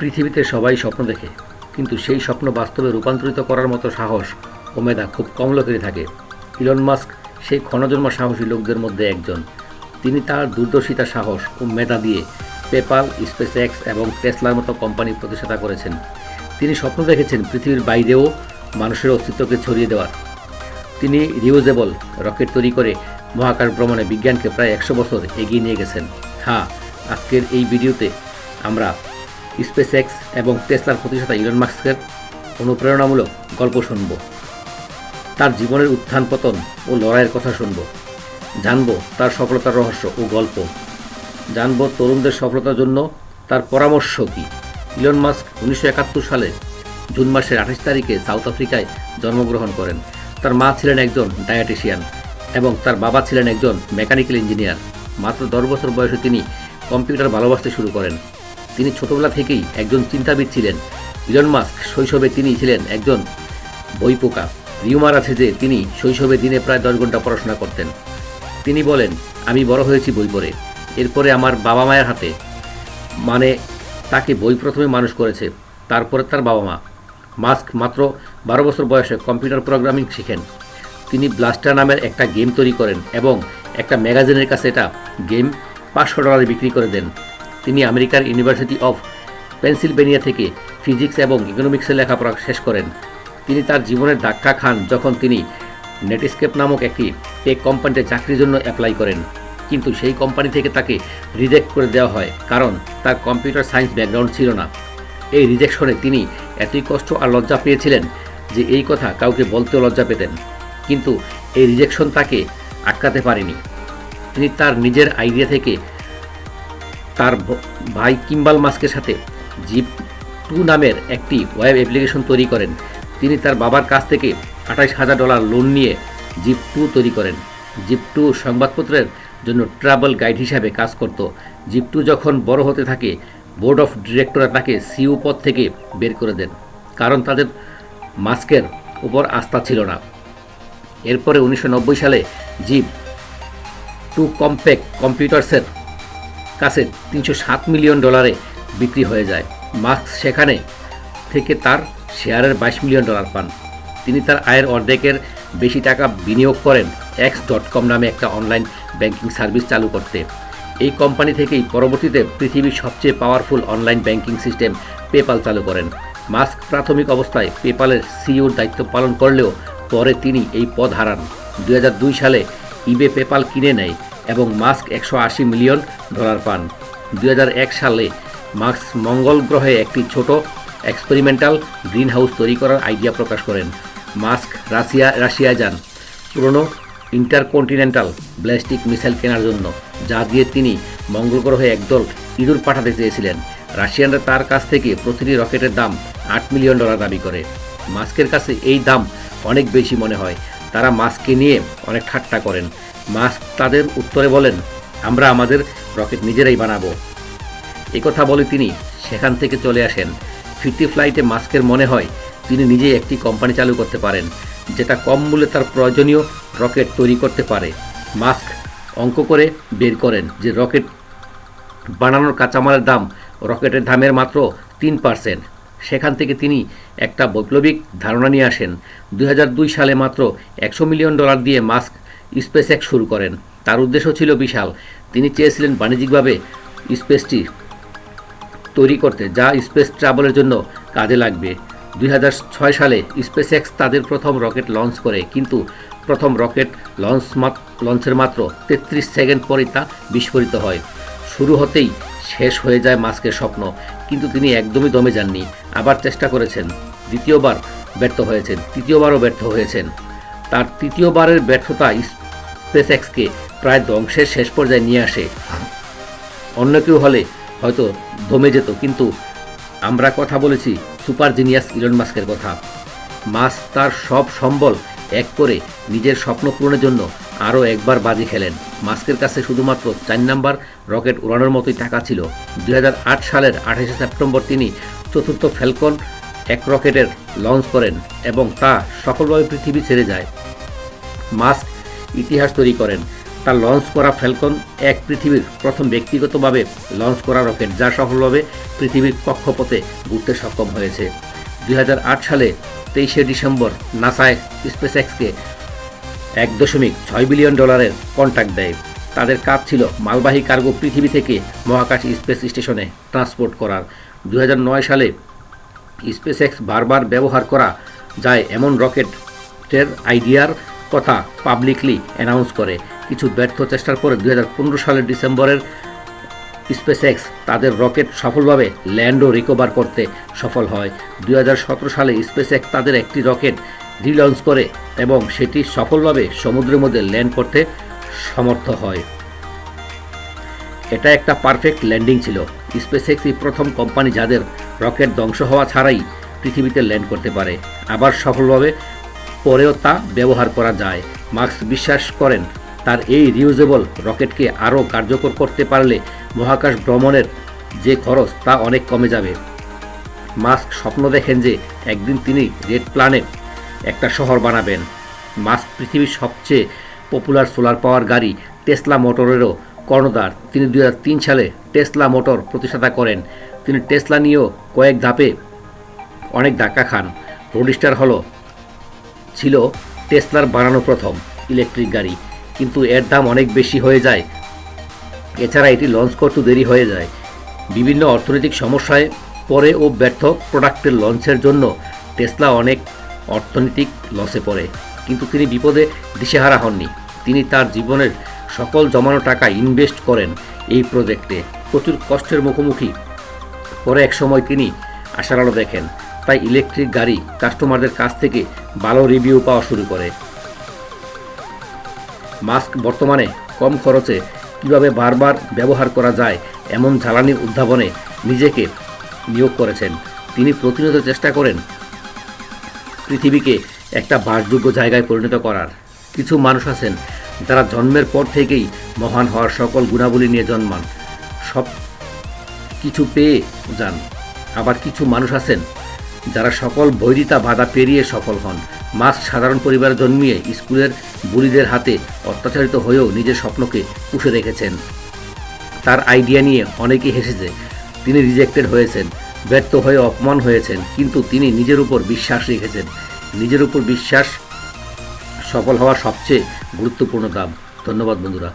পৃথিবীতে সবাই স্বপ্ন দেখে, কিন্তু সেই স্বপ্ন বাস্তবে রূপান্তরিত করার মতো সাহস ও মেধা খুব কম লোকেরই থাকে। ইলন মাস্ক সেই ক্ষণজন্মা সাহসী লোকদের মধ্যে একজন। তিনি তার দূরদর্শিতা, সাহস ও মেধা দিয়ে পেপাল, স্পেস এক্স এবং টেসলার মতো কোম্পানি প্রতিষ্ঠাতা করেছেন। তিনি স্বপ্ন দেখেছেন পৃথিবীর বাইরেও মানুষের অস্তিত্বকে ছড়িয়ে দেওয়ার। তিনি রিউজেবল রকেট তৈরি করে মহাকাশ ভ্রমণে বিজ্ঞানকে প্রায় 100 বছর এগিয়ে নিয়ে গেছেন। হ্যাঁ, আজকের এই ভিডিওতে আমরা স্পেস এক্স এবং টেসলার প্রতিষ্ঠাতা ইলন মাস্কের অনুপ্রেরণামূলক গল্প শুনব। তার জীবনের উত্থান পতন ও লড়াইয়ের কথা শুনব। জানব তার সফলতার রহস্য ও গল্প। জানব তরুণদের সফলতার জন্য তার পরামর্শ কী। ইলন মাস্ক 1971 সালে জুন মাসের 28 তারিখে সাউথ আফ্রিকায় জন্মগ্রহণ করেন। তার মা ছিলেন একজন ডায়েটিশিয়ান এবং তার বাবা ছিলেন একজন মেকানিক্যাল ইঞ্জিনিয়ার। মাত্র 10 বছর বয়সে তিনি কম্পিউটার ভালোবাসতে শুরু করেন। তিনি ছোটবেলা থেকেই একজন চিন্তাবিদ ছিলেন। ইলন মাস্ক শৈশবে তিনি ছিলেন একজন বইপোকা। রিউমার আছে যে তিনি শৈশবে দিনে প্রায় 10 ঘন্টা পড়াশোনা করতেন। তিনি বলেন, আমি বড় হয়েছি বই পড়ে, এরপরে আমার বাবা মায়ের হাতে। মানে তাকে বই প্রথমে মানুষ করেছে, তারপরে তার বাবা মা। মাস্ক মাত্র 12 বছর বয়সে কম্পিউটার প্রোগ্রামিং শিখেন। তিনি ব্লাস্টার নামের একটা গেম তৈরি করেন এবং একটা ম্যাগাজিনের কাছে এটা গেম $500 বিক্রি করে দেন। তিনি আমেরিকার ইউনিভার্সিটি অফ পেনসিলভেনিয়া থেকে ফিজিক্স এবং ইকোনমিক্সে লেখাপড়া শেষ করেন। তিনি তার জীবনের ধাক্কা খান যখন তিনি নেটস্কেপ নামক একটি টেক কোম্পানিতে চাকরির জন্য অ্যাপ্লাই করেন, কিন্তু সেই কোম্পানি থেকে তাকে রিজেক্ট করে দেওয়া হয় কারণ তার কম্পিউটার সায়েন্স ব্যাকগ্রাউন্ড ছিল না। এই রিজেকশনে তিনি এতই কষ্ট আর লজ্জা পেয়েছিলেন যে এই কথা কাউকে বলতেও লজ্জা পেতেন। কিন্তু এই রিজেকশন তাকে আটকাতে পারেনি। তিনি তার নিজের আইডিয়া থেকে তার ভাই কিম্বাল মাস্কের সাথে জিপ2 নামের একটি ওয়েব অ্যাপ্লিকেশন তৈরি করেন। তিনি তার বাবার কাছ থেকে $28,000 লোন নিয়ে জিপ2 তৈরি করেন। জিপ2 সংবাদপত্রের জন্য ট্রাভেল গাইড হিসাবে কাজ করত। জিপ2 যখন বড় হতে থাকে, বোর্ড অফ ডিরেক্টররা তাকে সিইও পদ থেকে বের করে দেন, কারণ তাদের মাস্কের উপর আস্থা ছিল না। এরপরে 1990 সালে জিপ2 কম্প্যাক্ট কম্পিউটার্সের কাছে $307 মিলিয়ন বিক্রি হয়ে যায়। মাস্ক সেখানে থেকে তার শেয়ারের $22 মিলিয়ন পান। তিনি তার আয়ের অর্ধেকের বেশি টাকা বিনিয়োগ করেন x.com নামে একটা অনলাইন ব্যাংকিং সার্ভিস চালু করতে। এই কোম্পানি থেকেই পরবর্তীতে পৃথিবীর সবচেয়ে powerful online banking system PayPal চালু করেন। মাস্ক প্রাথমিক অবস্থায় পেপালের সিইওর দায়িত্ব পালন করলেও পরে তিনি এই পদ হারান। 2002 সালে ইবে পেপাল কিনে নেয় এবং মাস্ক $180 মিলিয়ন পান। 2001 সালে মাস্ক মঙ্গল গ্রহে একটি ছোট এক্সপেরিমেন্টাল গ্রিন হাউস তৈরি করার আইডিয়া প্রকাশ করেন। মাস্ক রাশিয়ায় যান পুরনো ইন্টারকন্টিনেন্টাল ব্যালিস্টিক মিসাইল কেনার জন্য, যা দিয়ে তিনি মঙ্গল গ্রহে একদল ইঁদুর পাঠাতে চেয়েছিলেন। রাশিয়ানরা তার কাছ থেকে প্রতিটি রকেটের দাম $8 মিলিয়ন দাবি করে। মাস্কের কাছে এই দাম অনেক বেশি মনে হয়। তারা মাস্ককে নিয়ে অনেক ঠাট্টা করেন। মাস্ক তাদের উত্তরে বলেন, আমরা আমাদের রকেট নিজেরাই বানাবো। এই কথা বলে তিনি সেখান থেকে চলে আসেন। ফিরতি ফ্লাইটে মাস্কের মনে হয় তিনি নিজেই একটি কোম্পানি চালু করতে পারেন, যেটা কম মূল্যে তার প্রয়োজনীয় রকেট তৈরি করতে পারে। মাস্ক অঙ্ক করে বের করেন যে রকেট বানানোর কাঁচামালের দাম রকেটের দামের মাত্র 3%। সেখান থেকে তিনি একটা বৈপ্লবিক ধারণা নিয়ে আসেন। 2002 সালে মাত্র $100 মিলিয়ন দিয়ে মাস্ক স্পেস এক্স শুরু করেন। তার উদ্দেশ্য ছিল বিশাল। তিনি চেয়েছিলেন বাণিজ্যিকভাবে স্পেসটি তৈরি করতে, যা স্পেস ট্রাভেলের জন্য কাজে লাগবে। 2006 সালে স্পেস এক্স তাদের প্রথম রকেট লঞ্চ করে, কিন্তু প্রথম রকেট লঞ্চের মাত্র 33 সেকেন্ড পরই তা বিস্ফোরিত হয়। শুরু হতেই শেষ হয়ে যায় মাস্কের স্বপ্ন, কিন্তু তিনি একদমই দমে যাননি। আবার চেষ্টা করেছেন, দ্বিতীয়বার ব্যর্থ হয়েছেন, তৃতীয়বারও ব্যর্থ হয়েছেন। তার তৃতীয়বারের ব্যর্থতা স্পেস এক্সকে প্রায় ধ্বংসের শেষ পর্যায়ে নিয়ে আসে। অন্য কেউ হলে হয়তো দমে যেত, কিন্তু আমরা কথা বলেছি সুপার জিনিয়াস ইলন মাস্কের কথা। মাস্ক তার সব সম্বল এক করে নিজের স্বপ্ন পূরণের জন্য আরও একবার বাজি খেলেন। মাস্কের কাছে শুধুমাত্র 4 নাম্বার রকেট উড়ানোর মতোই টাকা ছিল। 2008 সালের 28 সেপ্টেম্বর তিনি চতুর্থ ফ্যালকন 1 রকেটের লঞ্চ করেন এবং তা সফলভাবে পৃথিবী ছেড়ে যায়। মাস্ক ইতিহাস তৈরি করেন। তার লঞ্চ করা ফ্যালকন 1 পৃথিবীর প্রথম ব্যক্তিগতভাবে লঞ্চ করা রকেট, যা সফলভাবে পৃথিবীর কক্ষপথে ঘুরতে সক্ষম হয়েছে। 2008 সালে 23শে ডিসেম্বর নাসায় স্পেসএক্সকে $1.6 বিলিয়ন কন্ট্রাক্ট দেয়। তাদের কাজ ছিল মালবাহী কার্গো পৃথিবী থেকে মহাকাশ স্পেস স্টেশনে ট্রান্সপোর্ট করার। 2009 সালে স্পেসএক্স বারবার ব্যবহার করা যায় এমন রকেটের আইডিয়ার কথা পাবলিকলি অ্যানাউন্স করে। কিছু ব্যর্থ চেষ্টার পরে 2015 সালের ডিসেম্বরের স্পেসএক্স তাদের রকেট সফলভাবে ল্যান্ড ও রিকভার করতে সফল হয়। 2017 সালে স্পেসএক্স তাদের একটি রকেট রিলঞ্চ করে এবং সেটি সফলভাবে সমুদ্রের মধ্যে ল্যান্ড করতে সমর্থ হয়। এটা একটা পারফেক্ট ল্যান্ডিং ছিল। স্পেসএক্সই প্রথম কোম্পানি যাদের রকেট ধ্বংস হওয়া ছাড়াই পৃথিবীতে ল্যান্ড করতে পারে, আবার সফলভাবে পরেও তা ব্যবহার করা যায়। মাস্ক বিশ্বাস করেন তার এই রিউজেবল রকেটকে আরও কার্যকর করতে পারলে মহাকাশ ভ্রমণের যে খরচ তা অনেক কমে যাবে। মাস্ক স্বপ্ন দেখেন যে একদিন তিনি রেড প্ল্যানেট একটা শহর বানাবেন। মাস্ক পৃথিবীর সবচেয়ে পপুলার সোলার পাওয়ার গাড়ি টেসলা মোটরেরও কর্ণধার। তিনি 2003 সালে টেসলা মোটর প্রতিষ্ঠাতা করেন। তিনি টেসলা নিয়েও কয়েক ধাপে অনেক ধাক্কা খান। রোডস্টার ছিল টেসলার বানানো প্রথম ইলেকট্রিক গাড়ি, কিন্তু এর দাম অনেক বেশি হয়ে যায়। এছাড়া এটি লঞ্চ করতে দেরি হয়ে যায়। বিভিন্ন অর্থনৈতিক সমস্যায় পরে ও ব্যর্থ প্রোডাক্টের লঞ্চের জন্য টেসলা অনেক অর্থনৈতিক লসে পড়ে, কিন্তু তিনি বিপদে দিশেহারা হননি। তিনি তার জীবনের সকল জমানো টাকা ইনভেস্ট করেন এই প্রজেক্টে। প্রচুর কষ্টের মুখোমুখি পরে একসময় তিনি আশার আলো দেখেন। তাই ইলেকট্রিক গাড়ি কাস্টমারদের কাছ থেকে ভালো রিভিউ পাওয়া শুরু করে। মাস্ক বর্তমানে কম খরচে কীভাবে বারবার ব্যবহার করা যায় এমন জ্বালানির উদ্ভাবনে নিজেকে নিয়োগ করেছেন। তিনি প্রতিনিয়ত চেষ্টা করেন পৃথিবীকে একটা বাসযোগ্য জায়গায় পরিণত করার। কিছু মানুষ আছেন যারা জন্মের পর থেকেই মহান হওয়ার সকল গুণাবলী নিয়ে জন্মান, সব কিছু পেয়ে যান। আবার কিছু মানুষ আছেন যারা সকল বৈরিতা বাধা পেরিয়ে সফল হন। মাস্ক সাধারণ পরিবারে জন্মিয়ে স্কুলের বুলিদের হাতে অত্যাচারিত হয়েও নিজের স্বপ্নকে পুষে রেখেছেন। তার আইডিয়া নিয়ে অনেকেই হেসেছে। তিনি রিজেক্টেড হয়েছেন, ব্যর্থ হয়ে অপমান হয়েছেন, কিন্তু তিনি নিজের উপর বিশ্বাস রেখেছেন। নিজের উপর বিশ্বাস সফল হওয়ার সবচেয়ে গুরুত্বপূর্ণ ধাপ। ধন্যবাদ বন্ধুরা।